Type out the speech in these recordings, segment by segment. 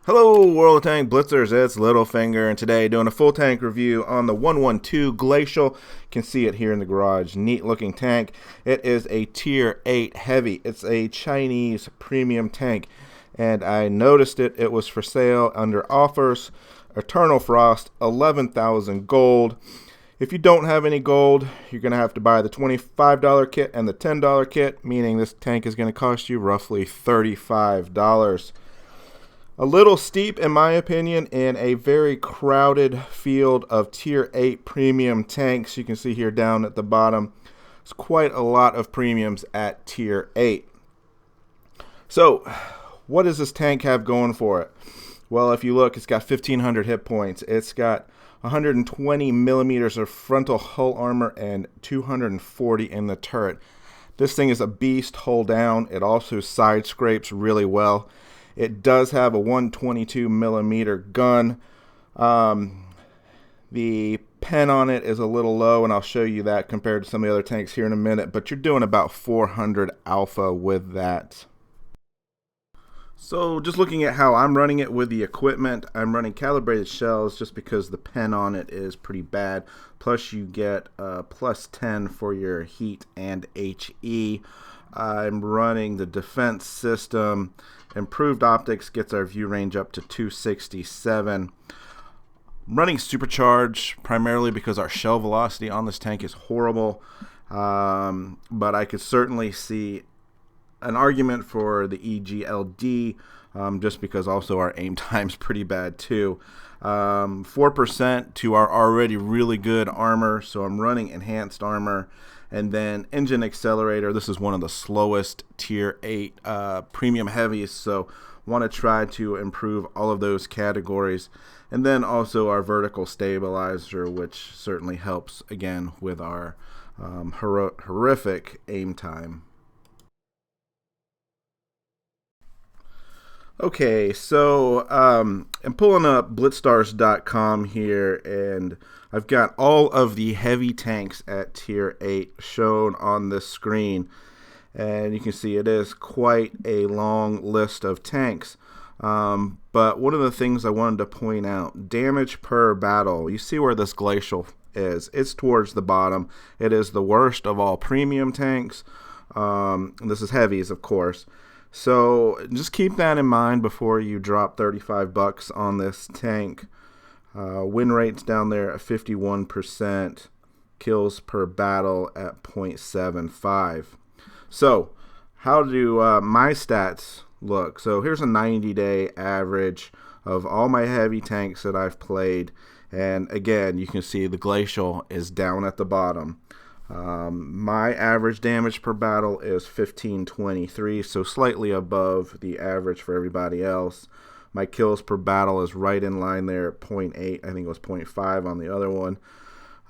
Hello World of Tank Blitzers, it's Littlefinger, and today doing a full tank review on the 112 Glacial. You can see it here in the garage. Neat looking tank. It is a tier 8 heavy. It's a Chinese premium tank, and I noticed it was for sale under offers. Eternal Frost, 11,000 gold. If you don't have any gold, you're going to have to buy the $25 kit and the $10 kit, meaning this tank is going to cost you roughly $35. A little steep, in my opinion, in a very crowded field of Tier 8 premium tanks. You can see here down at the bottom, it's quite a lot of premiums at Tier 8. So, what does this tank have going for it? Well, if you look, it's got 1,500 hit points. It's got 120 millimeters of frontal hull armor and 240 in the turret. This thing is a beast hull down. It also side scrapes really well. It does have a 122 millimeter gun. The pen on it is a little low, and I'll show you that compared to some of the other tanks here in a minute, but you're doing about 400 alpha with that. So just looking at how I'm running it with the equipment, I'm running calibrated shells just because the pen on it is pretty bad. Plus you get plus 10 for your heat and HE. I'm running the defense system. Improved optics gets our view range up to 267. I'm running supercharge primarily because our shell velocity on this tank is horrible, but I could certainly see an argument for the EGLD just because also our aim time's pretty bad too. 4% to our already really good armor, so I'm running enhanced armor. And then engine accelerator, this is one of the slowest tier 8 premium heavies, so want to try to improve all of those categories. And then also our vertical stabilizer, which certainly helps again with our horrific aim time. Okay, so I'm pulling up blitzstars.com here, and I've got all of the heavy tanks at tier 8 shown on this screen, and you can see it is quite a long list of tanks. But one of the things I wanted to point out, damage per battle, you see where this Glacial is. It's towards the bottom. It is the worst of all premium tanks. And this is heavies, of course. So just keep that in mind before you drop 35 bucks on this tank. Win rates down there at 51%, kills per battle at 0.75. So how do my stats look? So here's a 90-day average of all my heavy tanks that I've played, and again you can see the Glacial is down at the bottom. My average damage per battle is 1523, so slightly above the average for everybody else. My kills per battle is right in line there at 0.8. I think it was 0.5 on the other one.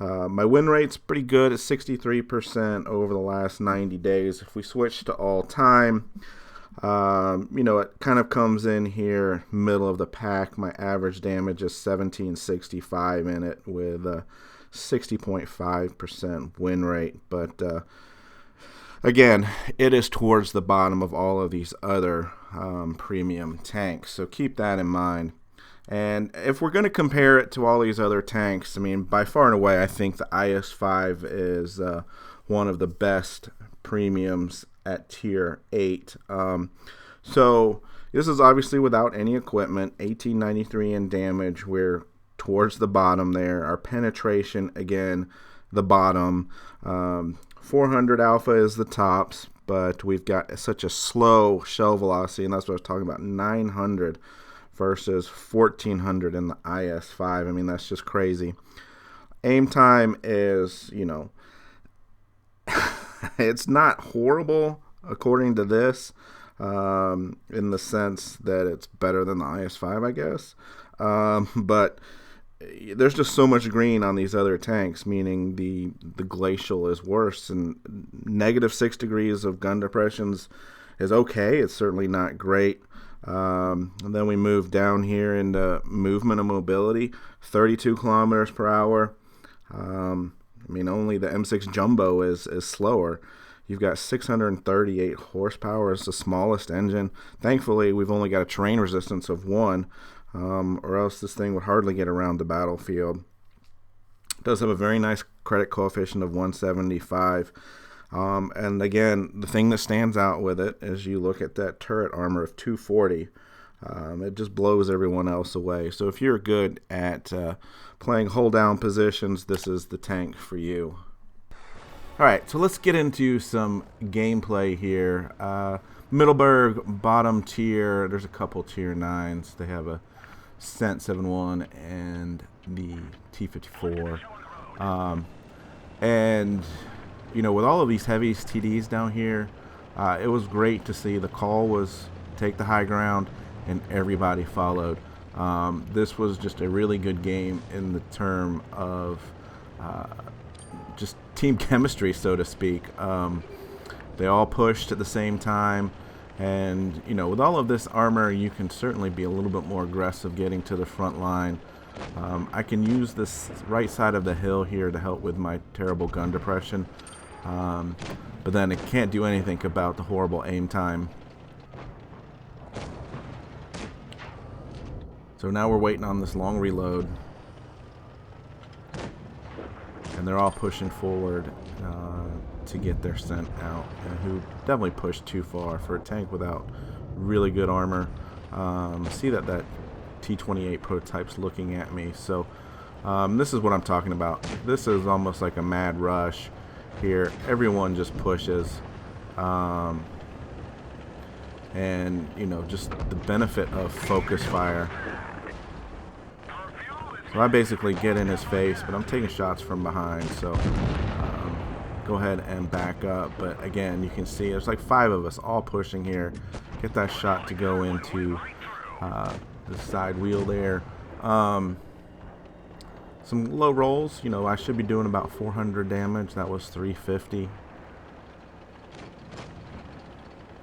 My win rate's pretty good at 63% over the last 90 days. If we switch to all time, it kind of comes in here middle of the pack. My average damage is 1765 in it with 60.5% win rate, but again, it is towards the bottom of all of these other premium tanks, so keep that in mind. And if we're going to compare it to all these other tanks, I mean, by far and away, I think the IS-5 is one of the best premiums at tier 8. So this is obviously without any equipment, 1893 in damage. We're towards the bottom there. Our penetration, again, the bottom. 400 alpha is the tops, but we've got such a slow shell velocity, and that's what I was talking about, 900 versus 1400 in the IS-5. I mean, that's just crazy. Aim time is, it's not horrible according to this, in the sense that it's better than the IS-5, I guess. But there's just so much green on these other tanks, meaning the Glacial is worse, and -6 degrees of gun depressions is okay. It's certainly not great. And then we move down here into movement and mobility, 32 kilometers per hour. I mean, only the M6 Jumbo is slower. You've got 638 horsepower. It's the smallest engine. Thankfully, we've only got a terrain resistance of 1, or else this thing would hardly get around the battlefield. It does have a very nice credit coefficient of 175. And again, the thing that stands out with it is you look at that turret armor of 240. It just blows everyone else away. So if you're good at playing hold down positions, this is the tank for you. Alright, so let's get into some gameplay here. Middleburg, bottom tier. There's a couple tier 9s. They have a Cent 7.1 and the T-54. And, you know, with all of these heavy TDs down here, it was great to see. The call was take the high ground, and everybody followed. This was just a really good game in the term of just team chemistry, so to speak. They all pushed at the same time, and you know, with all of this armor, you can certainly be a little bit more aggressive getting to the front line. I can use this right side of the hill here to help with my terrible gun depression, but then it can't do anything about the horrible aim time. So now we're waiting on this long reload, and they're all pushing forward to get their Cent out, and who definitely pushed too far for a tank without really good armor. See that T-28 prototype's looking at me, so this is what I'm talking about. This is almost like a mad rush here. Everyone just pushes, and you know, just the benefit of focus fire. So I basically get in his face, but I'm taking shots from behind, so go ahead and back up. But again, you can see there's like 5 of us all pushing here. Get that shot to go into the side wheel there. Some low rolls, you know, I should be doing about 400 damage. That was 350.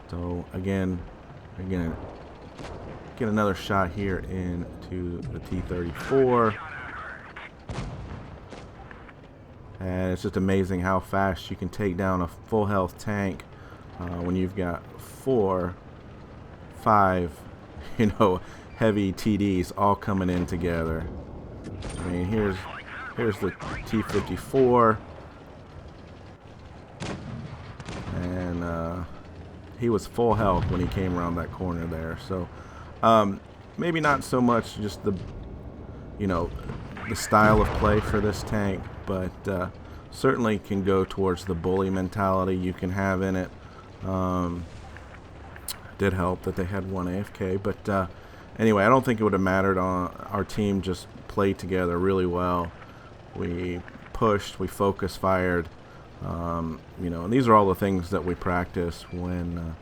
So again, get another shot here into the T-34. And it's just amazing how fast you can take down a full health tank when you've got 4, 5, you know, heavy TDs all coming in together. I mean, here's the T-54, and he was full health when he came around that corner there. So maybe not so much just the, you know, the style of play for this tank, but certainly can go towards the bully mentality you can have in it. Did help that they had 1 AFK, but anyway, I don't think it would have mattered. Our team just played together really well. We pushed, we focus fired, you know, and these are all the things that we practice when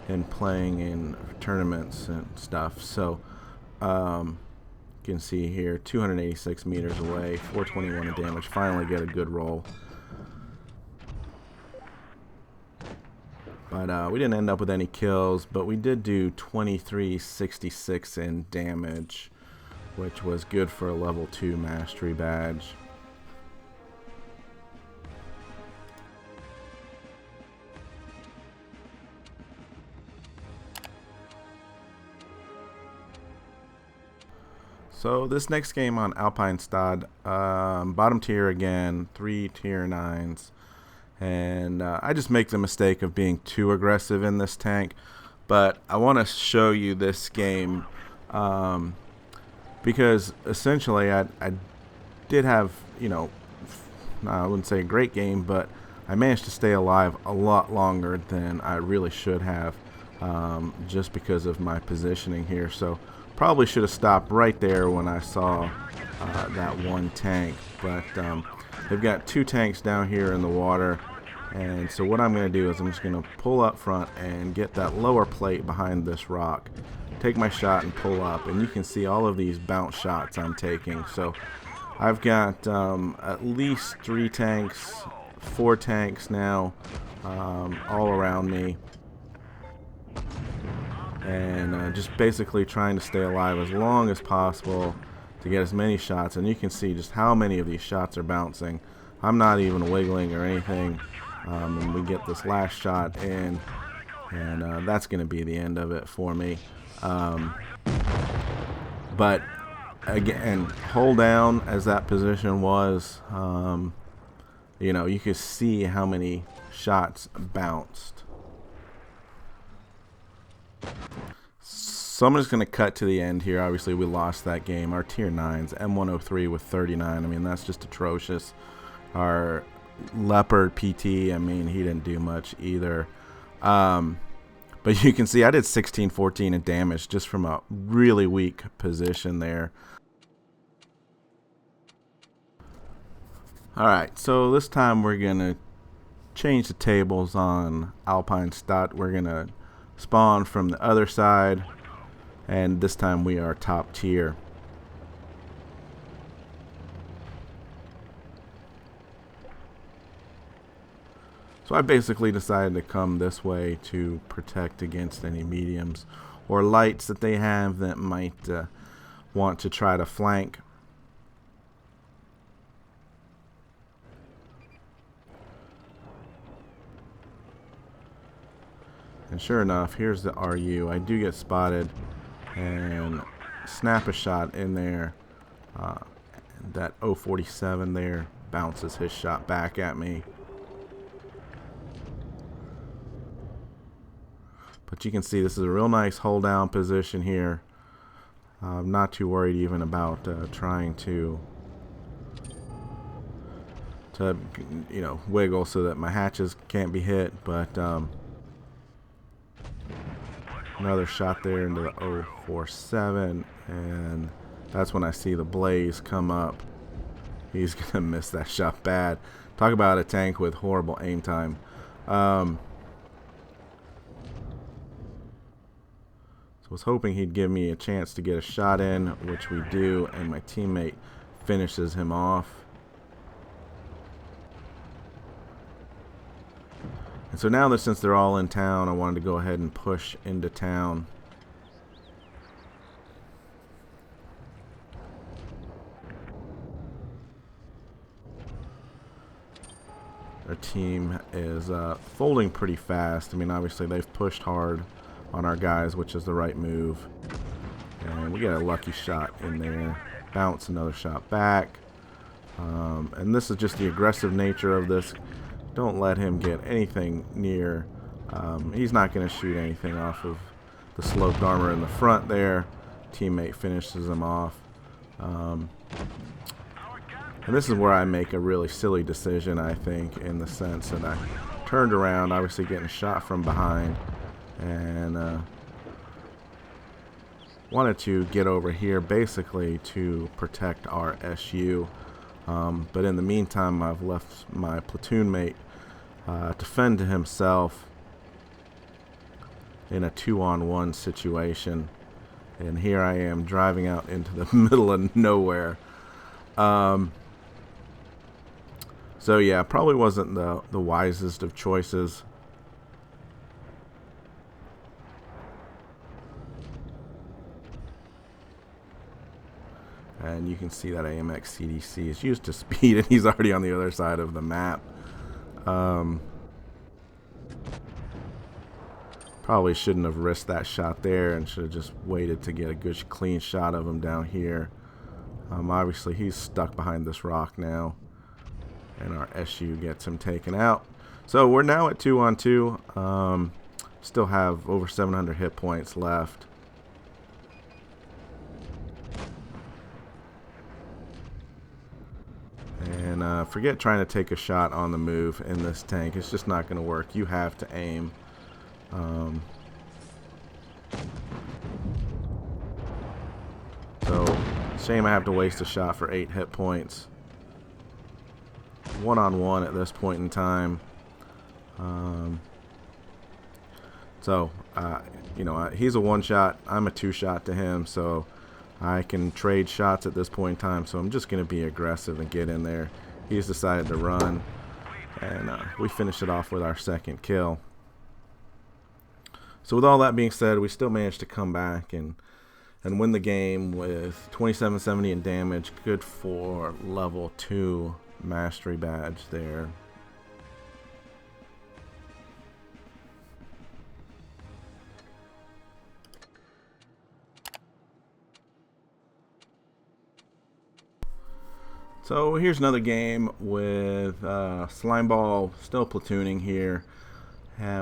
in playing in tournaments and stuff. So you can see here, 286 meters away, 421 of damage. Finally get a good roll. But we didn't end up with any kills, but we did do 2366 in damage, which was good for a level 2 mastery badge. So this next game on Alpinestad, bottom tier again, 3 tier 9s. And I just make the mistake of being too aggressive in this tank. But I want to show you this game because essentially I did have, you know, I wouldn't say a great game, but I managed to stay alive a lot longer than I really should have, just because of my positioning here. So probably should have stopped right there when I saw that one tank, but they've got 2 tanks down here in the water, and so what I'm going to do is I'm just going to pull up front and get that lower plate behind this rock, take my shot and pull up, and you can see all of these bounce shots I'm taking. So I've got at least 3 tanks, 4 tanks now, all around me, and just basically trying to stay alive as long as possible to get as many shots. And you can see just how many of these shots are bouncing. I'm not even wiggling or anything. and we get this last shot in, and that's going to be the end of it for me. But again, hold down as that position was, you know, you could see how many shots bounced. So I'm just going to cut to the end here. Obviously, we lost that game. Our tier 9's M103 with 39. I mean, that's just atrocious. Our Leopard PT, I mean, he didn't do much either. But you can see I did 16-14 in damage just from a really weak position there. Alright, so this time we're going to change the tables on Alpine Stat. We're going to spawn from the other side, and this time we are top tier. So I basically decided to come this way to protect against any mediums or lights that they have that might want to try to flank. And sure enough, here's the RU. I do get spotted and snap a shot in there. That 047 there bounces his shot back at me. But you can see this is a real nice hold down position here. I'm not too worried even about trying to you know, wiggle so that my hatches can't be hit. But another shot there into the 047, and that's when I see the blaze come up. He's gonna miss that shot bad. Talk about a tank with horrible aim time. So I was hoping he'd give me a chance to get a shot in, which we do, and my teammate finishes him off. And so now that since they're all in town, I wanted to go ahead and push into town. Our team is folding pretty fast. I mean, obviously they've pushed hard on our guys, which is the right move. And we get a lucky shot in there. Bounce another shot back. And this is just the aggressive nature of this. Don't let him get anything near. He's not going to shoot anything off of the sloped armor in the front there. Teammate finishes him off. And this is where I make a really silly decision, I think, in the sense that I turned around, obviously getting shot from behind, and wanted to get over here basically to protect our SU. But in the meantime, I've left my platoon mate to fend to himself in a 2-on-1 situation. And here I am driving out into the middle of nowhere. So yeah, probably wasn't the wisest of choices. And you can see that AMX CDC is used to speed, and he's already on the other side of the map. Probably shouldn't have risked that shot there and should have just waited to get a good clean shot of him down here. Obviously he's stuck behind this rock now, and our SU gets him taken out. So we're now at 2-on-2. Still have over 700 hit points left. And forget trying to take a shot on the move in this tank. It's just not going to work. You have to aim. So, shame I have to waste a shot for 8 hit points. 1-on-1 at this point in time. You know, he's a 1-shot. I'm a 2-shot to him, so I can trade shots at this point in time. So I'm just going to be aggressive and get in there. He's decided to run, and we finish it off with our second kill. So with all that being said, we still managed to come back and win the game with 2770 in damage. Good for level 2 mastery badge there. So here's another game with Slimeball still platooning here.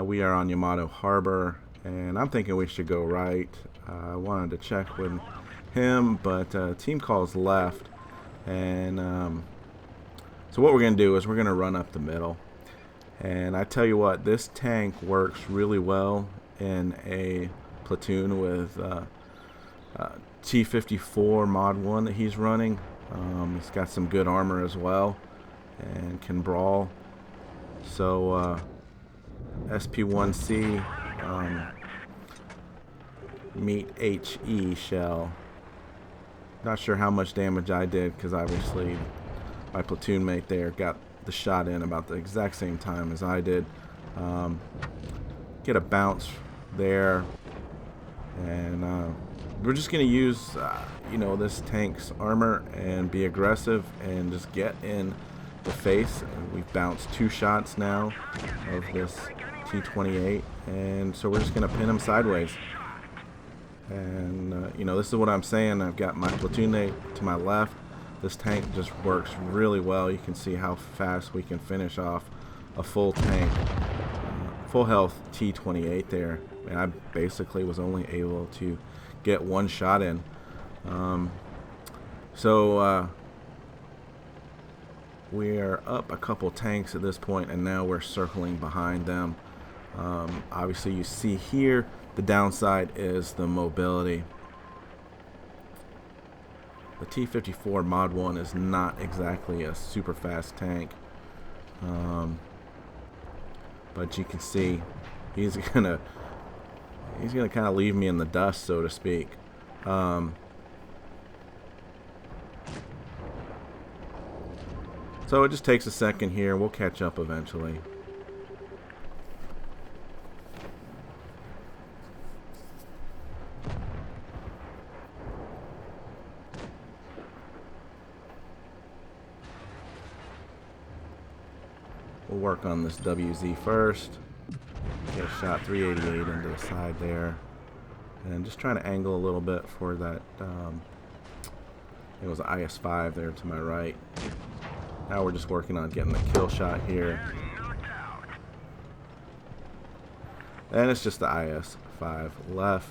We are on Yamato Harbor, and I'm thinking we should go right. I wanted to check with him, but team calls left. And so what we're going to do is we're going to run up the middle. And I tell you what, this tank works really well in a platoon with T-54 Mod 1 that he's running. He's got some good armor as well and can brawl. So SP1C meet HE shell. Not sure how much damage I did because obviously my platoon mate there got the shot in about the exact same time as I did. Get a bounce there, and we're just gonna use this tank's armor and be aggressive and just get in the face. And we've bounced 2 shots now of this T-28, and so we're just gonna pin him sideways. And this is what I'm saying. I've got my platoon mate to my left. This tank just works really well. You can see how fast we can finish off a full tank, full health T-28 there. And I basically was only able to get 1 shot in. We are up a couple tanks at this point, and now we're circling behind them. Obviously you see here the downside is the mobility. The T-54 Mod 1 is not exactly a super fast tank, but you can see he's gonna kind of leave me in the dust, so to speak. So it just takes a second here. We'll catch up eventually. We'll work on this WZ first. Get a shot 388 into the side there. And just trying to angle a little bit for that. It was an IS-5 there to my right. Now we're just working on getting the kill shot here. And it's just the IS-5 left.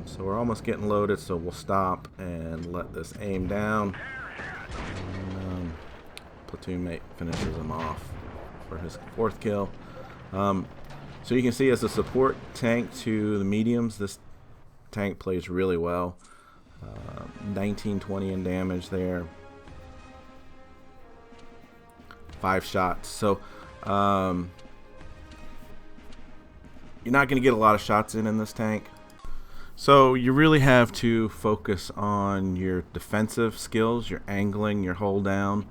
So we're almost getting loaded, so we'll stop and let this aim down. And, platoon mate finishes him off for his 4th kill. So you can see as a support tank to the mediums, this tank plays really well. 1920 in damage there. 5 shots. So you're not going to get a lot of shots in this tank. So you really have to focus on your defensive skills, your angling, your hold down,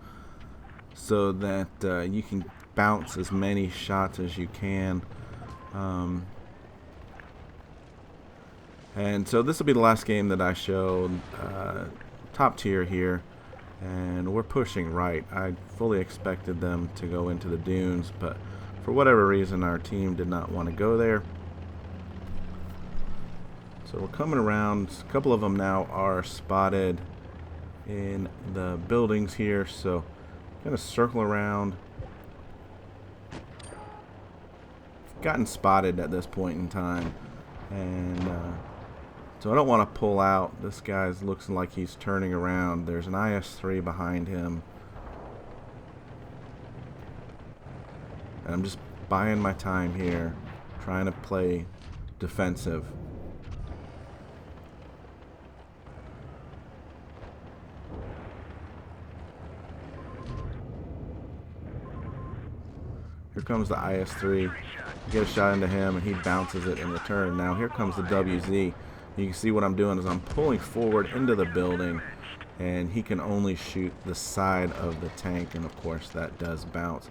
so that you can bounce as many shots as you can. And so this will be the last game that I showed. Top tier here, and we're pushing right. I fully expected them to go into the dunes, but for whatever reason our team did not want to go there. So we're coming around. A couple of them now are spotted in the buildings here, so I'm gonna circle around. Gotten spotted at this point in time, and so I don't want to pull out. This guy looks like he's turning around. There's an IS-3 behind him, and I'm just buying my time here, trying to play defensive. Here comes the IS-3. You get a shot into him, and he bounces it in return. Now here comes the WZ. You can see what I'm doing is I'm pulling forward into the building, and he can only shoot the side of the tank, and of course that does bounce.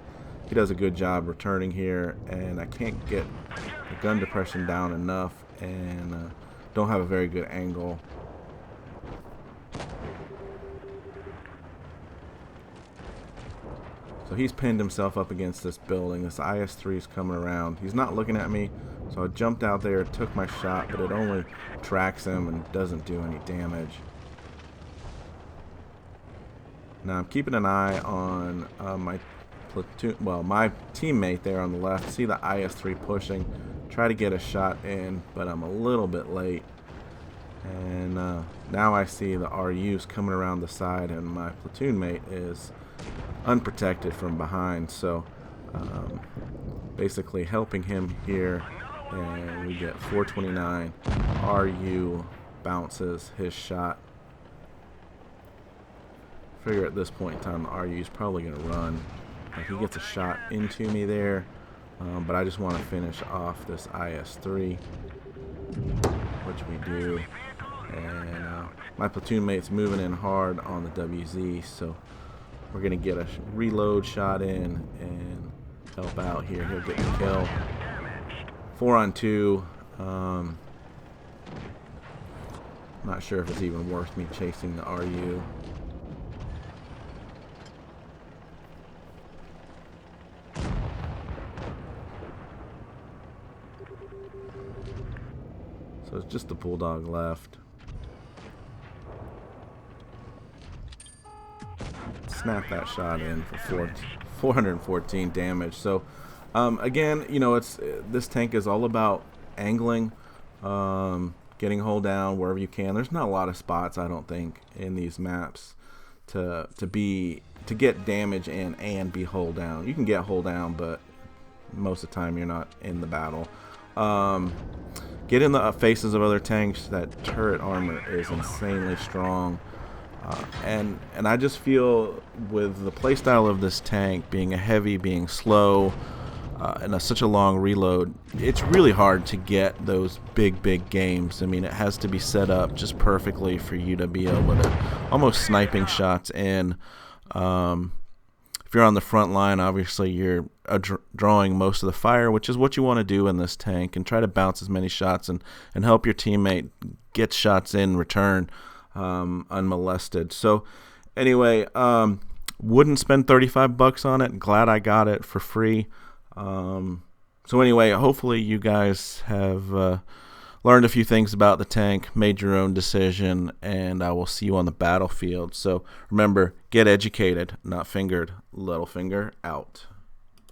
He does a good job returning here, and I can't get the gun depression down enough, and don't have a very good angle. So he's pinned himself up against this building. This IS-3 is coming around. He's not looking at me, so I jumped out there, took my shot, but it only tracks him and doesn't do any damage. Now I'm keeping an eye on my platoon, well, my teammate there on the left. See the IS-3 pushing, try to get a shot in, but I'm a little bit late. And now I see the RUs coming around the side, and my platoon mate is unprotected from behind. So basically helping him here, and we get 429. RU bounces his shot. Figure at this point in time the RU is probably going to run. He gets a shot into me there, but I just want to finish off this IS-3, which we do. And my platoon mate's moving in hard on the WZ, so we're going to get a reload shot in and help out here. He'll get the kill. 4 on 2. Not sure if it's even worth me chasing the RU. So it's just the Bulldog left. Snap that shot in for 414 damage. So again, you know, this tank is all about angling, getting hull down wherever you can. There's not a lot of spots, I don't think, in these maps to get damage in and be hull down. You can get hull down, but most of the time you're not in the battle. Get in the faces of other tanks. That turret armor is insanely strong. And I just feel with the playstyle of this tank being a heavy, being slow, and such a long reload, it's really hard to get those big games. I mean, it has to be set up just perfectly for you to be able to almost sniping shots in. If you're on the front line, obviously you're drawing most of the fire, which is what you want to do in this tank, and try to bounce as many shots and help your teammate get shots in return unmolested. So anyway, wouldn't spend $35 on it. Glad I got it for free. So anyway, hopefully you guys have learned a few things about the tank, made your own decision, and I will see you on the battlefield. So remember, get educated, not fingered. Littlefinger out.